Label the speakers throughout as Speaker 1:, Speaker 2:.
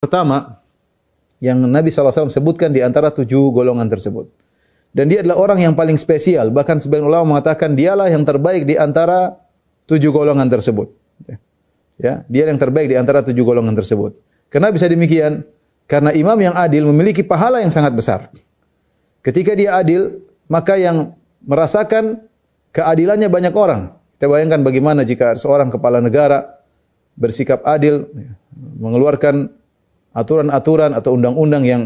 Speaker 1: pertama yang Nabi SAW sebutkan di antara 7 golongan tersebut. Dan dia adalah orang yang paling spesial. Bahkan sebagian ulama mengatakan dialah yang terbaik di antara 7 golongan tersebut. Ya, dia yang terbaik di antara 7 golongan tersebut. Kenapa bisa demikian? Karena imam yang adil memiliki pahala yang sangat besar. Ketika dia adil, maka yang merasakan keadilannya banyak orang. Kita bayangkan bagaimana jika seorang kepala negara bersikap adil, mengeluarkan aturan-aturan atau undang-undang yang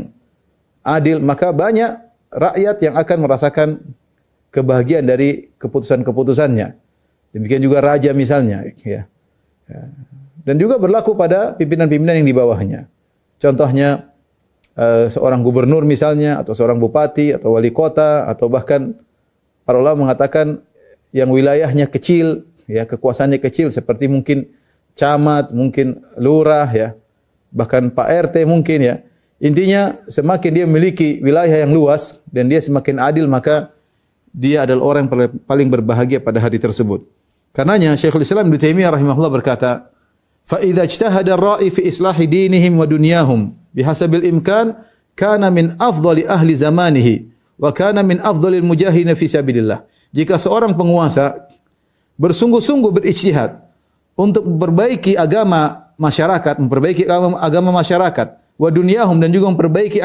Speaker 1: adil, maka banyak rakyat yang akan merasakan kebahagiaan dari keputusan-keputusannya. Demikian juga raja misalnya, ya. Dan juga berlaku pada pimpinan-pimpinan yang di bawahnya. Contohnya seorang gubernur misalnya, atau seorang bupati, atau wali kota, atau bahkan para ulama mengatakan yang wilayahnya kecil, ya, kekuasaannya kecil, seperti mungkin camat, mungkin lurah, ya, bahkan Pak RT mungkin, ya. Intinya semakin dia memiliki wilayah yang luas dan dia semakin adil, maka dia adalah orang yang paling berbahagia pada hari tersebut. Karenanya Syekhul Islam Ibnu Taimiyah rahimahullah berkata, "Fa idza ijtahada ar-ra'i fi islahi dinihim wa dunyahum bihasabil imkan kana min afdhali ahli zamanihi wa kana min afdhalil mujahidin fi sabilillah." Jika seorang penguasa bersungguh-sungguh berijtihad untuk memperbaiki agama masyarakat, memperbaiki agama masyarakat, wa dunyahum, dan juga memperbaiki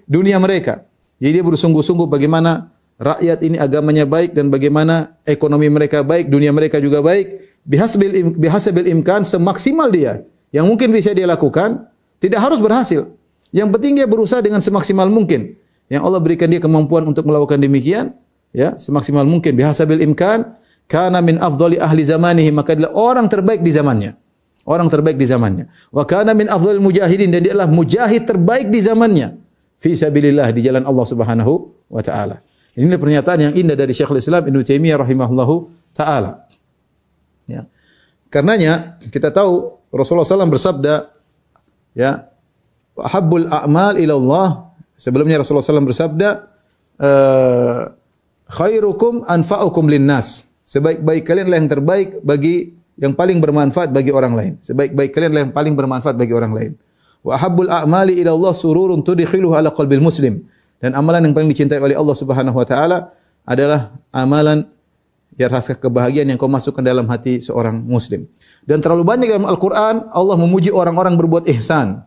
Speaker 1: dunia mereka. Jadi dia bersungguh-sungguh bagaimana rakyat ini agamanya baik dan bagaimana ekonomi mereka baik, dunia mereka juga baik. Bihasabil imkan, semaksimal dia yang mungkin bisa dia lakukan, tidak harus berhasil. Yang penting dia berusaha dengan semaksimal mungkin. Yang Allah berikan dia kemampuan untuk melakukan demikian, ya, semaksimal mungkin. Bihasabil imkan kana min afdhali ahli zamanihi, maka adalah orang terbaik di zamannya. Orang terbaik di zamannya. Wa kana min afdhalil mujahidin, dan dia adalah mujahid terbaik di zamannya. Fi sabilillah, di jalan Allah Subhanahu wa taala. Inilah pernyataan yang indah dari Syekhul Islam Ibnu Taimiyah rahimahullahu taala. Ya. Karenanya kita tahu Rasulullah SAW bersabda, ya, habbul a'mal ila Allah. Sebelumnya Rasulullah SAW bersabda, khairukum anfa'ukum linnas. Sebaik-baik kalian adalah yang terbaik bagi, yang paling bermanfaat bagi orang lain. Sebaik-baik kalian adalah yang paling bermanfaat bagi orang lain. Wa habbul a'mali ila Allah sururun tudkhiluhu ala qalbil muslim. Dan amalan yang paling dicintai oleh Allah Subhanahu wa taala adalah amalan yang rasa kebahagiaan yang kau masukkan dalam hati seorang muslim. Dan terlalu banyak dalam Al-Qur'an Allah memuji orang-orang berbuat ihsan.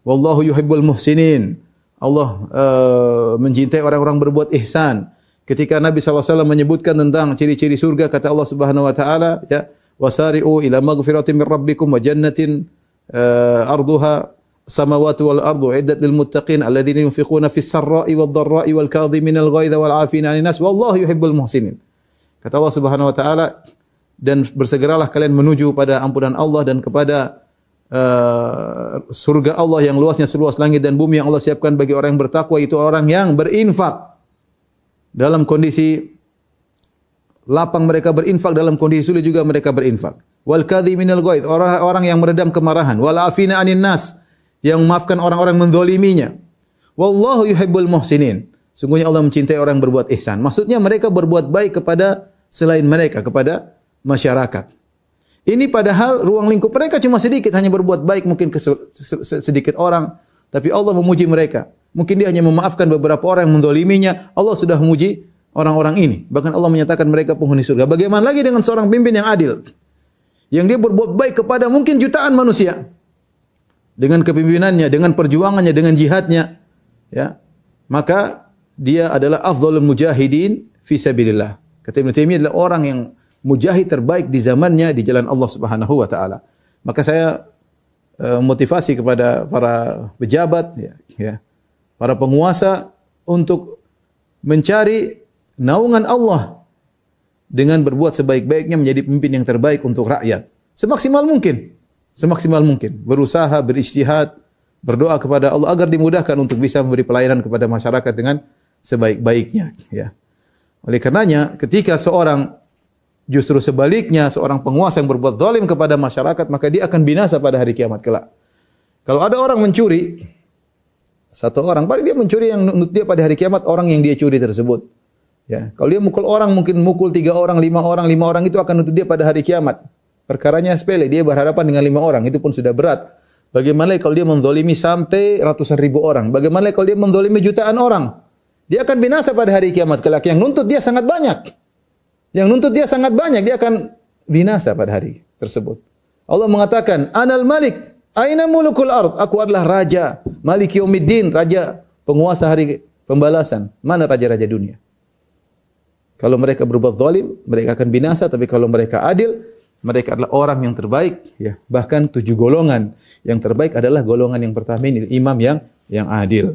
Speaker 1: Wallahu yuhibbul muhsinin. Allah mencintai orang-orang berbuat ihsan. Ketika Nabi SAW menyebutkan tentang ciri-ciri surga, kata Allah Subhanahu wa taala, ya, wasari'u ila maghfiratin min rabbikum wa jannatin arduha samawati wal ardu iddat lil muttaqin alladzina yunfiquna fis sarra'i wad dharra'i wal kadhiminal ghaidha wal 'afina 'anil nas wallahu yuhibbul muhsinin. Kata Allah Subhanahu wa taala, dan bersegeralah kalian menuju pada ampunan Allah dan kepada surga Allah yang luasnya seluas langit dan bumi, yang Allah siapkan bagi orang yang bertakwa, itu orang yang berinfak dalam kondisi lapang, mereka berinfak, dalam kondisi sulit juga mereka berinfak. Wal kadhiminal ghaidh, orang yang meredam kemarahan. Wal 'afina 'anil nas, yang memaafkan orang-orang menzaliminya. Wallahu yuhibbul muhsinin. Sungguhnya Allah mencintai orang yang berbuat ihsan. Maksudnya mereka berbuat baik kepada selain mereka, kepada masyarakat. Ini padahal ruang lingkup mereka cuma sedikit, hanya berbuat baik mungkin ke sedikit orang, tapi Allah memuji mereka. Mungkin dia hanya memaafkan beberapa orang yang menzaliminya, Allah sudah memuji orang-orang ini. Bahkan Allah menyatakan mereka penghuni surga. Bagaimana lagi dengan seorang pemimpin yang adil, yang dia berbuat baik kepada mungkin jutaan manusia, dengan kepemimpinannya, dengan perjuangannya, dengan jihadnya, ya, maka dia adalah afdhalul mujahidin fi sabilillah. Kata Ibnu Taimiyah, adalah orang yang mujahid terbaik di zamannya di jalan Allah Subhanahu wa taala. Maka saya motivasi kepada para pejabat, ya, para penguasa untuk mencari naungan Allah dengan berbuat sebaik-baiknya, menjadi pemimpin yang terbaik untuk rakyat. Semaksimal mungkin. Semaksimal mungkin. Berusaha, berijtihad, berdoa kepada Allah agar dimudahkan untuk bisa memberi pelayanan kepada masyarakat dengan sebaik-baiknya, ya. Oleh karenanya, ketika seorang, justru sebaliknya, seorang penguasa yang berbuat zalim kepada masyarakat, maka dia akan binasa pada hari kiamat kelak. Kalau ada orang mencuri, satu orang, paling dia mencuri yang menurut dia pada hari kiamat orang yang dia curi tersebut. Ya, kalau dia mukul orang, mungkin mukul 3 orang, 5 orang itu akan nuntut dia pada hari kiamat. Perkaranya sepele, dia berhadapan dengan 5 orang, itu pun sudah berat. Bagaimana kalau dia menzalimi sampai ratusan ribu orang? Bagaimana kalau dia menzalimi jutaan orang? Dia akan binasa pada hari kiamat kelak. Yang nuntut dia sangat banyak. Yang nuntut dia sangat banyak, dia akan binasa pada hari tersebut. Allah mengatakan, Anal Malik, aina mulukul ard? Aku adalah raja, Malik Yaumiddin, raja penguasa hari pembalasan. Mana raja-raja dunia? Kalau mereka berbuat zalim, mereka akan binasa, tapi kalau mereka adil, mereka adalah orang yang terbaik, ya. Bahkan 7 golongan yang terbaik adalah golongan yang pertama ini, imam yang adil.